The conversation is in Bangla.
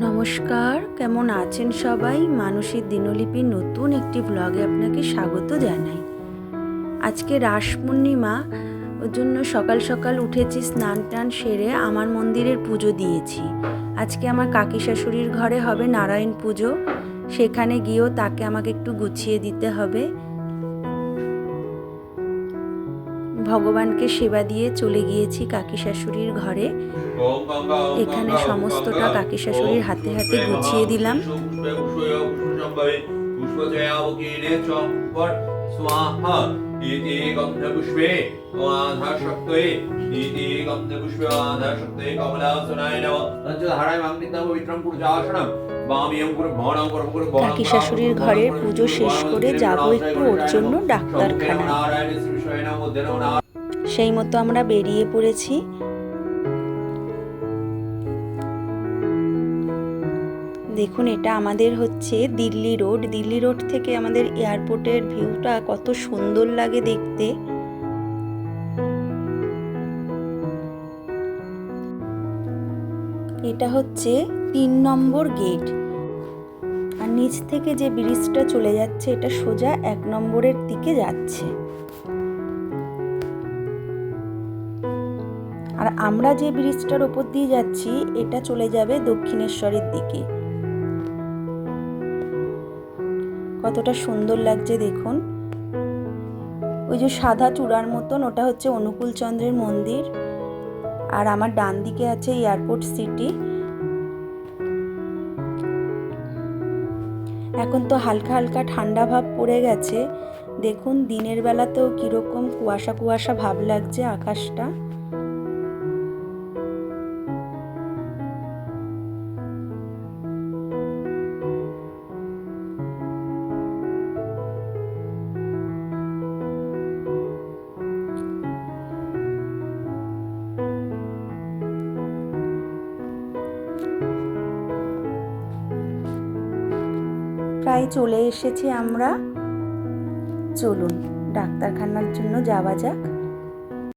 নমস্কার, কেমন আছেন সবাই? মানসীর দিনলিপির নতুন একটি ব্লগে আপনাকে স্বাগত জানাই। আজকে রাস পূর্ণিমা, ওর জন্য সকাল সকাল উঠেছি, স্নান টান সেরে আমার মন্দিরের পুজো দিয়েছি। আজকে আমার কাকি শাশুড়ির ঘরে হবে নারায়ণ পুজো, সেখানে গিয়েও তাকে আমাকে একটু গুছিয়ে দিতে হবে। ভগবানকে সেবা দিয়ে চলে গিয়েছি কাকি শাশুড়ির ঘরে। এখানে সমস্তটা কাকি শাশুড়ির হাতে হাতে গুছিয়ে দিলাম। কাকি শাশুড়ির ঘরের পুজো শেষ করে যাবো একটু ওর জন্য ডাক্তারখানায়। সেই মতো আমরা বেরিয়ে পড়েছি। দেখুন, এটা আমাদের হচ্ছে দিল্লি রোড। দিল্লি রোড থেকে আমাদের এয়ারপোর্টের ভিউটা কত সুন্দর লাগে দেখতে। এটা হচ্ছে ৩ নম্বর গেট, আর নিচ থেকে যে ব্রিজটা চলে যাচ্ছে এটা সোজা ১ নম্বরের দিকে যাচ্ছে। আর আমরা যে ব্রিজটার ওপর দিয়ে যাচ্ছি এটা চলে যাবে দক্ষিণেশ্বরের দিকে। কতটা সুন্দর লাগছে দেখুন। ওই যে সাদা চূড়ার মতন, ওটা হচ্ছে অনুকূল চন্দ্রের মন্দির। আর আমার ডান দিকে আছে এয়ারপোর্ট সিটি। এখন তো হালকা হালকা ঠান্ডা ভাব পড়ে গেছে। দেখুন দিনের বেলাতেও কিরকম কুয়াশা কুয়াশা ভাব লাগছে আকাশটা। প্রায় চলে এসেছি আমরা। চলুন ডাক্তারখানার জন্য যাওয়া যাক।